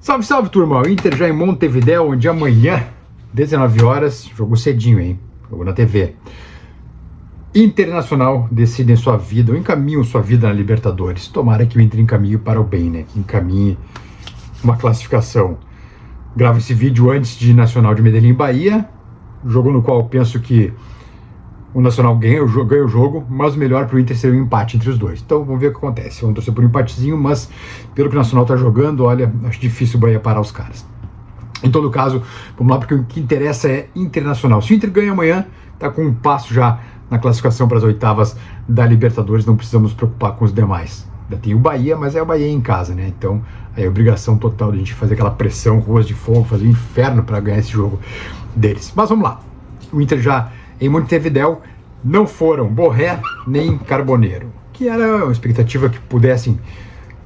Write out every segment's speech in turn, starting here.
Salve, salve, turma! O Inter já em Montevidéu, onde amanhã, 19 horas, jogo cedinho, hein? Jogo na TV. Internacional decidem sua vida, ou encaminham sua vida na Libertadores. Tomara que o Inter encaminhe para o bem, né? Que encaminhe uma classificação. Gravo esse vídeo antes de Nacional de Medellín, Bahia. Jogo no qual penso que o Nacional ganha o jogo, mas o melhor para o Inter seria um empate entre os dois. Então vamos ver o que acontece. Vamos torcer por um empatezinho, mas pelo que o Nacional está jogando, olha, acho difícil o Bahia parar os caras. Em todo caso, vamos lá, porque o que interessa é Internacional. Se o Inter ganha amanhã, está com um passo já na classificação para as oitavas da Libertadores, não precisamos nos preocupar com os demais. Ainda tem o Bahia, mas é o Bahia em casa, né? Então, aí é obrigação total de a gente fazer aquela pressão, ruas de fogo, fazer um inferno para ganhar esse jogo deles. Mas vamos lá. O Inter já em Montevidéu não foram Borré nem Carboneiro, que era uma expectativa que pudessem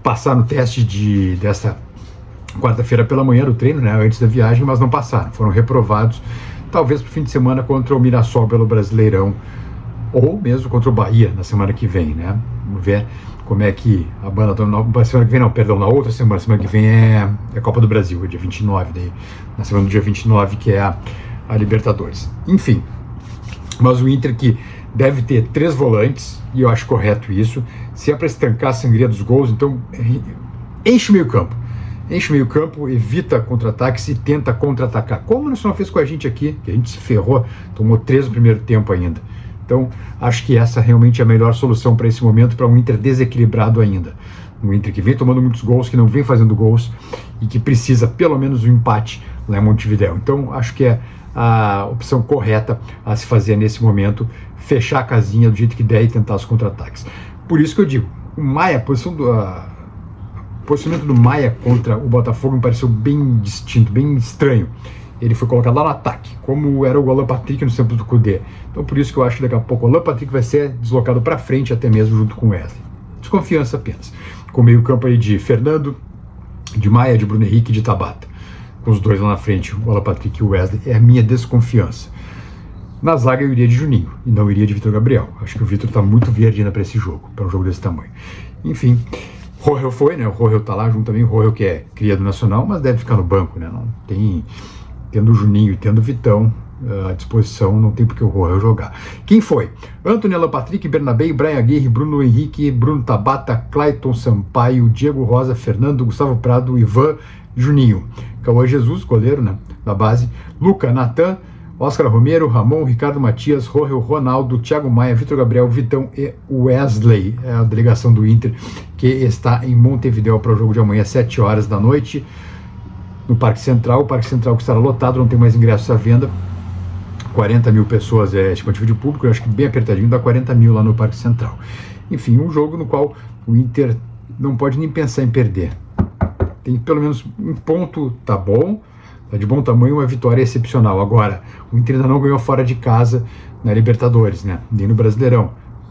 passar no teste dessa quarta-feira pela manhã do treino, né, antes da viagem, mas não passaram, foram reprovados, talvez para o fim de semana contra o Mirassol pelo Brasileirão, ou mesmo contra o Bahia na semana que vem, né? Vamos ver como é que a banda, semana que vem não, perdão, na outra semana que vem é a Copa do Brasil, é dia 29, daí, na semana do dia 29, que é a Libertadores. Enfim, mas o Inter que deve ter 3 volantes, e eu acho correto isso. Se é para estancar a sangria dos gols, então enche o meio campo. Enche o meio campo, evita contra-ataques e tenta contra-atacar. Como o Nacional fez com a gente aqui, que a gente se ferrou, tomou 3 no primeiro tempo ainda. Então, acho que essa realmente é a melhor solução para esse momento, para um Inter desequilibrado ainda. Um Inter que vem tomando muitos gols, que não vem fazendo gols e que precisa pelo menos um empate lá em Montevidéu. Então, acho que é a opção correta a se fazer nesse momento, fechar a casinha do jeito que der e tentar os contra-ataques. Por isso que eu digo, o Maia, o posicionamento do Maia contra o Botafogo me pareceu bem distinto, bem estranho. Ele foi colocado lá no ataque, como era o Alan Patrick no tempo do Kudê. Então por isso que eu acho que daqui a pouco o Alan Patrick vai ser deslocado para frente até mesmo junto com o Wesley. Desconfiança apenas. Com o meio campo aí de Fernando, de Maia, de Bruno Henrique e de Tabata. Com os dois lá na frente, o Alan Patrick e o Wesley, é a minha desconfiança. Na zaga eu iria de Juninho, e não iria de Vitor Gabriel. Acho que o Vitor está muito verde ainda para esse jogo, para um jogo desse tamanho. Enfim, Rohel foi, né? O Rohel tá lá junto também, o Rohel que é cria do Nacional, mas deve ficar no banco, né? Não tem, tendo o Juninho e tendo o Vitão à disposição, não tem porque o Rohel jogar. Quem foi? Antony, Alan Patrick, Bernabé, Brian Aguirre, Bruno Henrique, Bruno Tabata, Clayton Sampaio, Diego Rosa, Fernando, Gustavo Prado, Ivan, Juninho. Cauã Jesus, goleiro, né, da base, Luca, Natan, Oscar Romero, Ramon, Ricardo Matias, Rohel, Ronaldo, Thiago Maia, Vitor Gabriel, Vitão e Wesley. É a delegação do Inter que está em Montevidéu para o jogo de amanhã, às 7 horas da noite, no Parque Central. O Parque Central que estará lotado, não tem mais ingressos à venda. 40 mil pessoas é estimativa de público, eu acho que bem apertadinho, dá 40 mil lá no Parque Central. Enfim, um jogo no qual o Inter não pode nem pensar em perder. Tem pelo menos um ponto, tá bom, tá de bom tamanho, uma vitória excepcional. Agora, o Inter ainda não ganhou fora de casa na Libertadores, né? Nem no Brasileirão.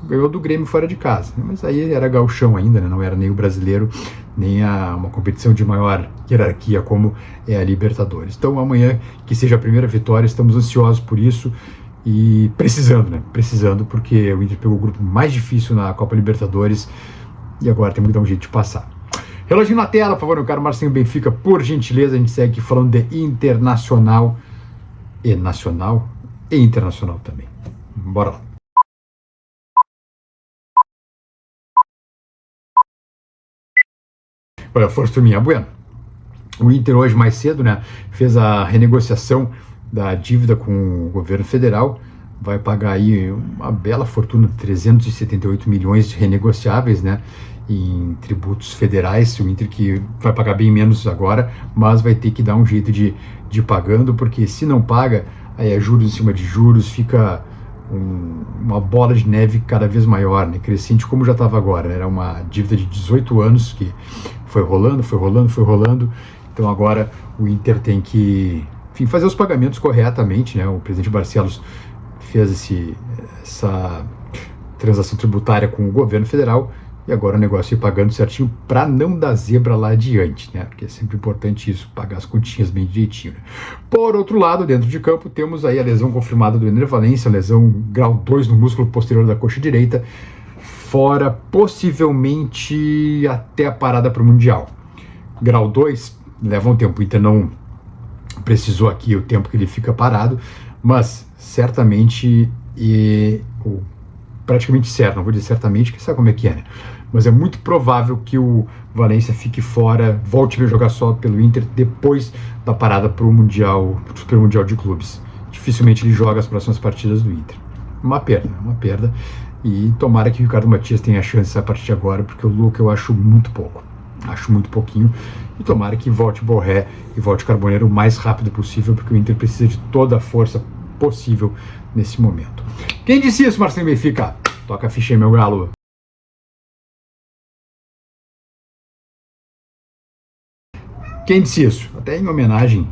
Ganhou do Grêmio fora de casa, né? Mas aí era gauchão ainda, né? Não era nem o brasileiro, nem uma competição de maior hierarquia como é a Libertadores. Então amanhã que seja a primeira vitória, estamos ansiosos por isso e precisando, né? Precisando, porque o Inter pegou o grupo mais difícil na Copa Libertadores e agora tem que dar um jeito de passar. Reloginho na tela, por favor, meu caro Marcinho Benfica, por gentileza, a gente segue aqui falando de Internacional e Nacional e Internacional também. Bora lá. Olha, força turminha, bueno. O Inter hoje mais cedo, né, fez a renegociação da dívida com o governo federal, vai pagar aí uma bela fortuna, 378 milhões de renegociáveis, né, em tributos federais. O Inter que vai pagar bem menos agora, mas vai ter que dar um jeito de ir pagando, porque se não paga, aí é juros em cima de juros, fica uma bola de neve cada vez maior, né, crescente como já estava agora, né? Era uma dívida de 18 anos que foi rolando, então agora o Inter tem que, enfim, fazer os pagamentos corretamente, né? O presidente Barcelos fez essa transação tributária com o governo federal e agora o negócio ir pagando certinho para não dar zebra lá adiante, né? Porque é sempre importante isso, pagar as continhas bem direitinho, né? Por outro lado, dentro de campo, temos aí a lesão confirmada do Ener Valencia, lesão grau 2 no músculo posterior da coxa direita, fora possivelmente até a parada para o Mundial. Grau 2, leva um tempo. O Inter não precisou aqui o tempo que ele fica parado, mas certamente, ou praticamente certo, não vou dizer certamente, que sabe como é que é, né? Mas é muito provável que o Valencia fique fora, volte a jogar só pelo Inter depois da parada para o Mundial, pro Super Mundial de Clubes. Dificilmente ele joga as próximas partidas do Inter. Uma perda. E tomara que o Ricardo Matias tenha a chance a partir de agora, porque o Luca eu acho muito pouco. Acho muito pouquinho. E tomara que volte Borré e volte Carboneiro o mais rápido possível, porque o Inter precisa de toda a força possível nesse momento. Quem disse isso, Marcelo Benfica? Toca a ficha aí, meu galo. Quem disse isso? Até em homenagem,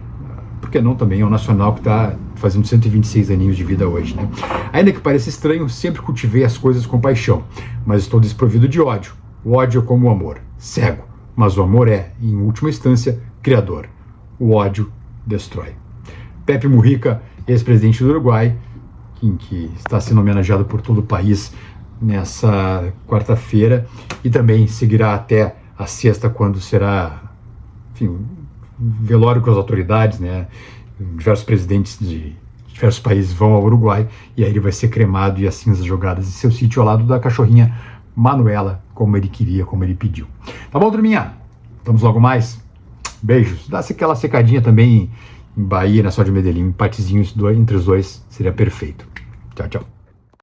por que não também, ao Nacional, que está fazendo 126 aninhos de vida hoje, né? Ainda que pareça estranho, sempre cultivei as coisas com paixão, mas estou desprovido de ódio. O ódio é como o amor, cego, mas o amor é, em última instância, criador. O ódio destrói. Pepe Mujica, ex-presidente do Uruguai, que está sendo homenageado por todo o país nessa quarta-feira e também seguirá até a sexta, quando será, enfim, velório com as autoridades, né? Diversos presidentes de diversos países vão ao Uruguai e aí ele vai ser cremado e as cinzas jogadas em seu sítio ao lado da cachorrinha Manuela, como ele queria, como ele pediu. Tá bom, turminha? Vamos logo mais? Beijos. Dá aquela secadinha também em Bahia, na Só de Medellín, empatezinhos entre os dois, seria perfeito. Tchau, tchau.